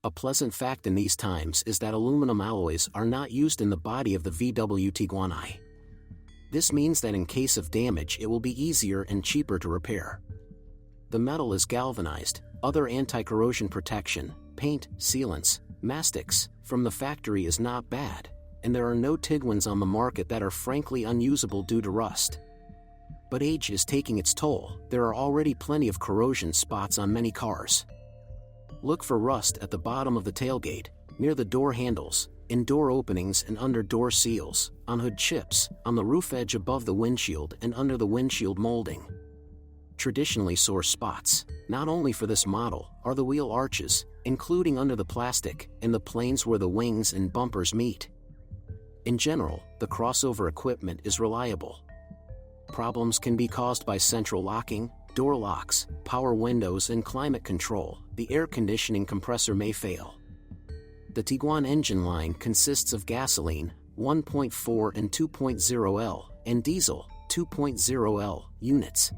A pleasant fact in these times is that aluminum alloys are not used in the body of the VW Tiguan I. This means that in case of damage it will be easier and cheaper to repair. The metal is galvanized, other anti-corrosion protection, paint, sealants, mastics, from the factory is not bad, and there are no Tiguans on the market that are frankly unusable due to rust. But age is taking its toll. There are already plenty of corrosion spots on many cars. Look for rust at the bottom of the tailgate, near the door handles, in door openings and under door seals, on hood chips, on the roof edge above the windshield and under the windshield molding. Traditionally sore spots, not only for this model, are the wheel arches, including under the plastic, and the planes where the wings and bumpers meet. In general, the crossover equipment is reliable. Problems can be caused by central locking, door locks, power windows and climate control. The air conditioning compressor may fail. The Tiguan engine line consists of gasoline, 1.4 and 2.0L, and diesel, 2.0L, units.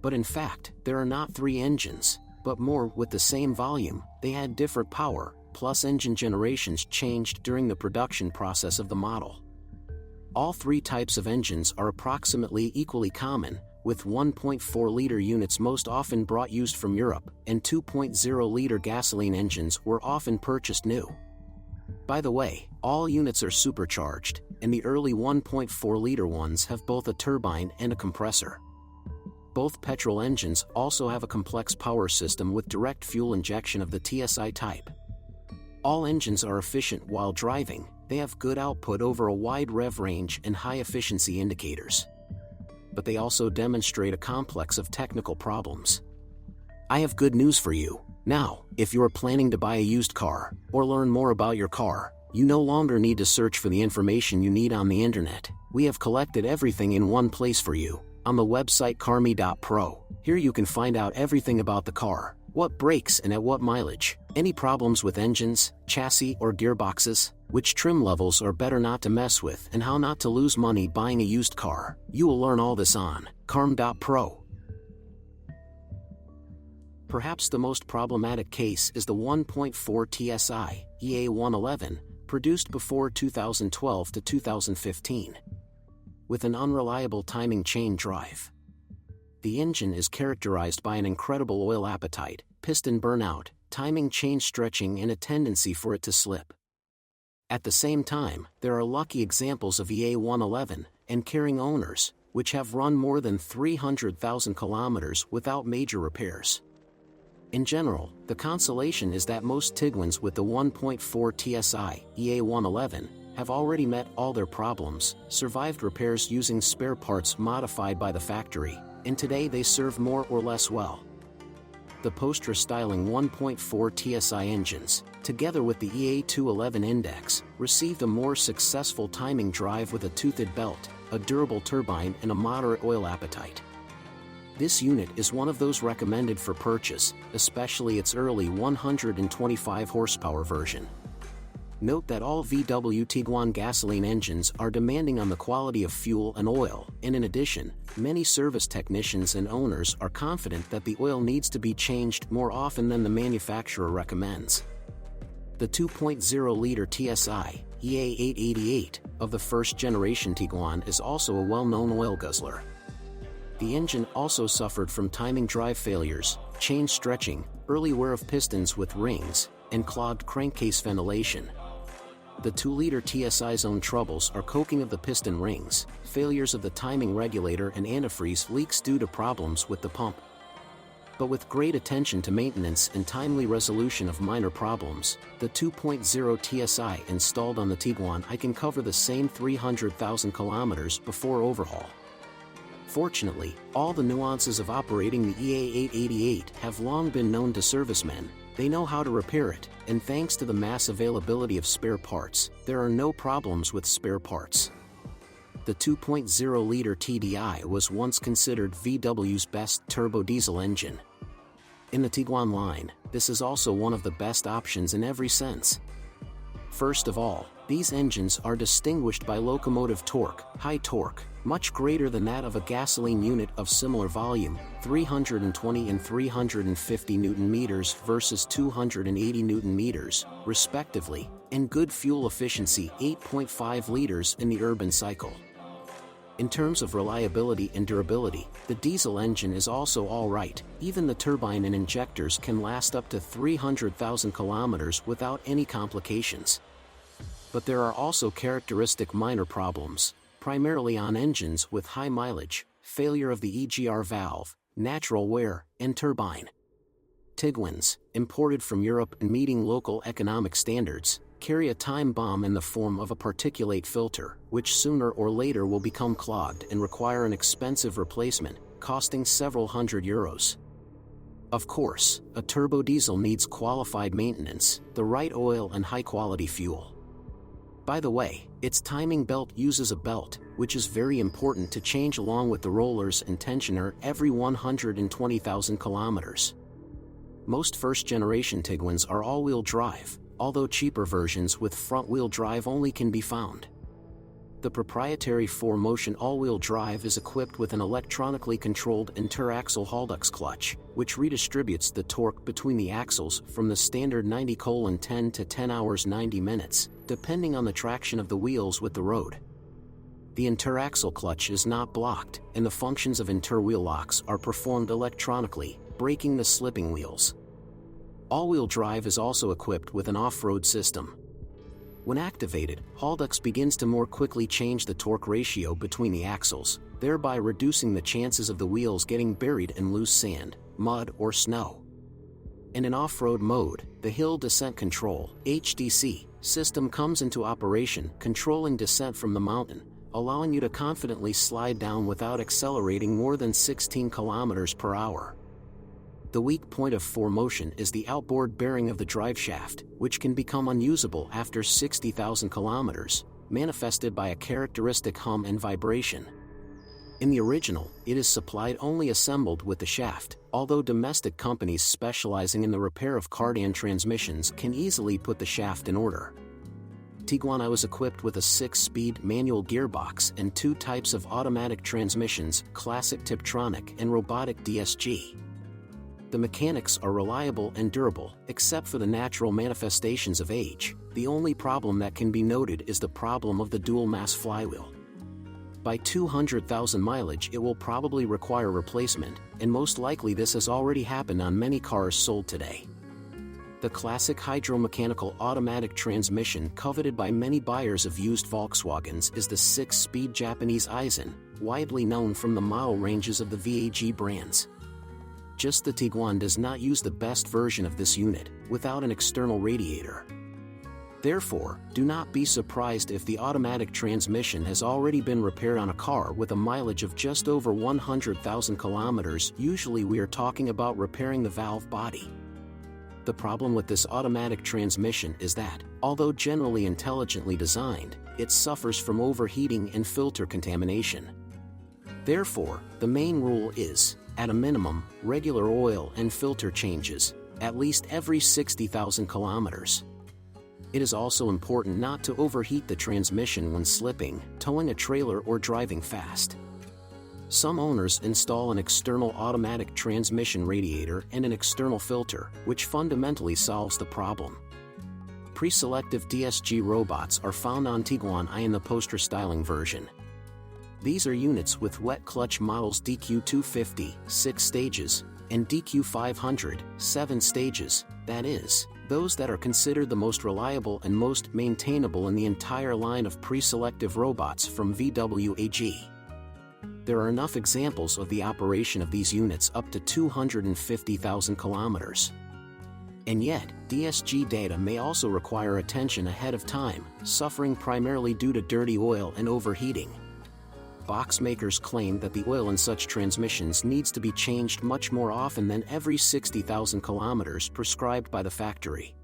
But in fact, there are not 3 engines, but more with the same volume. They had different power, plus engine generations changed during the production process of the model. All 3 types of engines are approximately equally common, with 1.4-liter units most often brought used from Europe, and 2.0-liter gasoline engines were often purchased new. By the way, all units are supercharged, and the early 1.4-liter ones have both a turbine and a compressor. Both petrol engines also have a complex power system with direct fuel injection of the TSI type. All engines are efficient while driving. They have good output over a wide rev range and high efficiency indicators. But they also demonstrate a complex of technical problems. I have good news for you. Now, if you are planning to buy a used car, or learn more about your car, you no longer need to search for the information you need on the internet. We have collected everything in one place for you, on the website carme.pro. Here you can find out everything about the car, what breaks and at what mileage, any problems with engines, chassis or gearboxes, which trim levels are better not to mess with, and how not to lose money buying a used car. You will learn all this on carme.pro. Perhaps the most problematic case is the 1.4 TSI EA111, produced before 2012 to 2015. With an unreliable timing chain drive. The engine is characterized by an incredible oil appetite, piston burnout, timing chain stretching and a tendency for it to slip. At the same time, there are lucky examples of EA111 and carrying owners, which have run more than 300,000 kilometers without major repairs. In general, the consolation is that most Tiguans with the 1.4 TSI EA111 have already met all their problems, survived repairs using spare parts modified by the factory, and today they serve more or less well. The post-restyling 1.4 TSI engines, together with the EA211 index, received a more successful timing drive with a toothed belt, a durable turbine and a moderate oil appetite. This unit is one of those recommended for purchase, especially its early 125 horsepower version. Note that all VW Tiguan gasoline engines are demanding on the quality of fuel and oil, and in addition, many service technicians and owners are confident that the oil needs to be changed more often than the manufacturer recommends. The 2.0-liter TSI EA888 of the first-generation Tiguan is also a well-known oil guzzler. The engine also suffered from timing drive failures, chain stretching, early wear of pistons with rings, and clogged crankcase ventilation. The 2-liter TSI's own troubles are coking of the piston rings, failures of the timing regulator and antifreeze leaks due to problems with the pump. But with great attention to maintenance and timely resolution of minor problems, the 2.0 TSI installed on the Tiguan I can cover the same 300,000 kilometers before overhaul. Fortunately, all the nuances of operating the EA888 have long been known to servicemen. They know how to repair it, and thanks to the mass availability of spare parts, there are no problems with spare parts. The 2.0-liter TDI was once considered VW's best turbo diesel engine. In the Tiguan line, this is also one of the best options in every sense. First of all, These engines are distinguished by locomotive torque, high torque, much greater than that of a gasoline unit of similar volume, 320 and 350 Nm versus 280 Nm, respectively, and good fuel efficiency, 8.5 liters in the urban cycle. In terms of reliability and durability, the diesel engine is also alright. Even the turbine and injectors can last up to 300,000 kilometers without any complications. But there are also characteristic minor problems, primarily on engines with high mileage, failure of the EGR valve, natural wear, and turbine. Tiguans, imported from Europe and meeting local economic standards, carry a time bomb in the form of a particulate filter, which sooner or later will become clogged and require an expensive replacement, costing several €100. Of course, a turbo diesel needs qualified maintenance, the right oil and high-quality fuel. By the way, its timing belt uses a belt, which is very important to change along with the rollers and tensioner every 120,000 kilometers. Most first-generation Tiguans are all-wheel drive, although cheaper versions with front-wheel drive only can be found. The proprietary 4Motion all-wheel drive is equipped with an electronically controlled interaxle Haldex clutch, which redistributes the torque between the axles from the standard 90:10 to 10 hours 90 minutes, depending on the traction of the wheels with the road. The interaxle clutch is not blocked, and the functions of inter-wheel locks are performed electronically, braking the slipping wheels. All-wheel drive is also equipped with an off-road system. When activated, Haldex begins to more quickly change the torque ratio between the axles, thereby reducing the chances of the wheels getting buried in loose sand, mud or snow. And in off-road mode, the Hill Descent Control (HDC) system comes into operation, controlling descent from the mountain, allowing you to confidently slide down without accelerating more than 16 km per hour. The weak point of 4Motion is the outboard bearing of the driveshaft, which can become unusable after 60,000 kilometers, manifested by a characteristic hum and vibration. In the original, it is supplied only assembled with the shaft, although domestic companies specializing in the repair of cardan transmissions can easily put the shaft in order. Tiguan was equipped with a 6-speed manual gearbox and 2 types of automatic transmissions, classic Tiptronic and robotic DSG. The mechanics are reliable and durable, except for the natural manifestations of age. The only problem that can be noted is the problem of the dual-mass flywheel. By 200,000 mileage it will probably require replacement, and most likely this has already happened on many cars sold today. The classic hydromechanical automatic transmission coveted by many buyers of used Volkswagens is the 6-speed Japanese Aisin, widely known from the model ranges of the VAG brands. Just the Tiguan does not use the best version of this unit, without an external radiator. Therefore, do not be surprised if the automatic transmission has already been repaired on a car with a mileage of just over 100,000 kilometers. Usually we are talking about repairing the valve body. The problem with this automatic transmission is that, although generally intelligently designed, it suffers from overheating and filter contamination. Therefore, the main rule is, at a minimum, regular oil and filter changes, at least every 60,000 kilometers. It is also important not to overheat the transmission when slipping, towing a trailer or driving fast. Some owners install an external automatic transmission radiator and an external filter, which fundamentally solves the problem. Pre-selective DSG robots are found on Tiguan I in the poster styling version. These are units with wet clutch models DQ250, 6 stages, and DQ500, 7 stages, that is, those that are considered the most reliable and most maintainable in the entire line of pre-selective robots from VW AG. There are enough examples of the operation of these units up to 250,000 kilometers. And yet, DSG data may also require attention ahead of time, suffering primarily due to dirty oil and overheating. Box makers claim that the oil in such transmissions needs to be changed much more often than every 60,000 kilometers prescribed by the factory.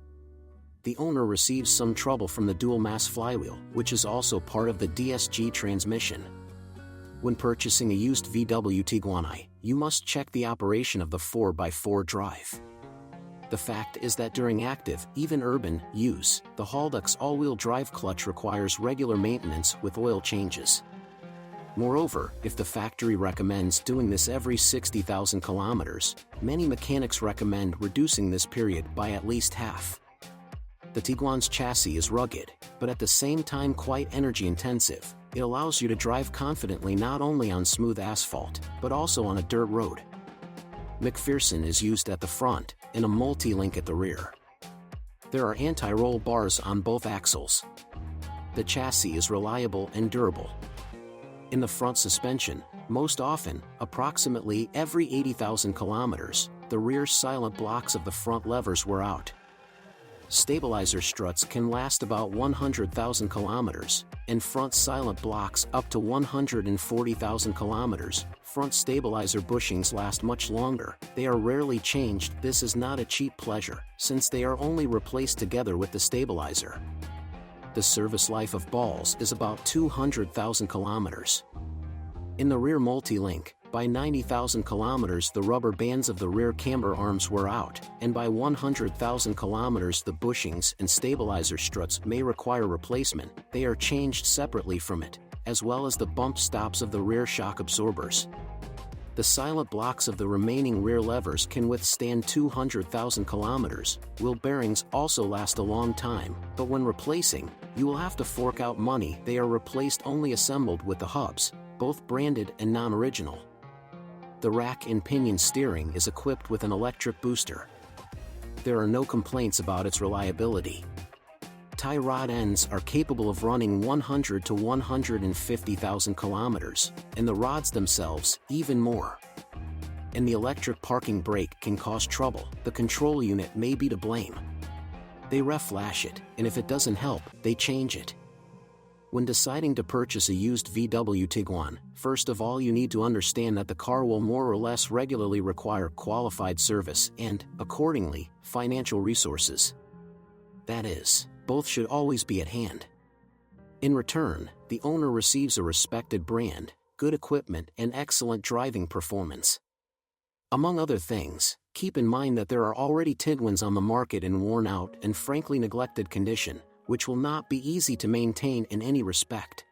The owner receives some trouble from the dual-mass flywheel, which is also part of the DSG transmission. When purchasing a used VW Tiguan I, you must check the operation of the 4x4 drive. The fact is that during active, even urban, use, the Haldex all-wheel drive clutch requires regular maintenance with oil changes. Moreover, if the factory recommends doing this every 60,000 kilometers, many mechanics recommend reducing this period by at least half. The Tiguan's chassis is rugged, but at the same time quite energy-intensive. It allows you to drive confidently not only on smooth asphalt, but also on a dirt road. McPherson is used at the front, and a multi-link at the rear. There are anti-roll bars on both axles. The chassis is reliable and durable. In the front suspension, most often, approximately every 80,000 kilometers, the rear silent blocks of the front levers wear out. Stabilizer struts can last about 100,000 kilometers, and front silent blocks up to 140,000 kilometers. Front stabilizer bushings last much longer. They are rarely changed. This is not a cheap pleasure, since they are only replaced together with the stabilizer. The service life of balls is about 200,000 kilometers. In the rear multi-link, by 90,000 kilometers the rubber bands of the rear camber arms wear out, and by 100,000 kilometers the bushings and stabilizer struts may require replacement. They are changed separately from it, as well as the bump stops of the rear shock absorbers. The silent blocks of the remaining rear levers can withstand 200,000 kilometers. Wheel bearings also last a long time, but when replacing, you will have to fork out money. They are replaced only assembled with the hubs, both branded and non-original. The rack and pinion steering is equipped with an electric booster. There are no complaints about its reliability. Tie rod ends are capable of running 100 to 150,000 kilometers, and the rods themselves, even more. And the electric parking brake can cause trouble. The control unit may be to blame. They reflash it, and if it doesn't help, they change it. When deciding to purchase a used VW Tiguan, first of all you need to understand that the car will more or less regularly require qualified service and, accordingly, financial resources. That is, both should always be at hand. In return, the owner receives a respected brand, good equipment and excellent driving performance. Among other things, keep in mind that there are already Tiguans on the market in worn out and frankly neglected condition, which will not be easy to maintain in any respect.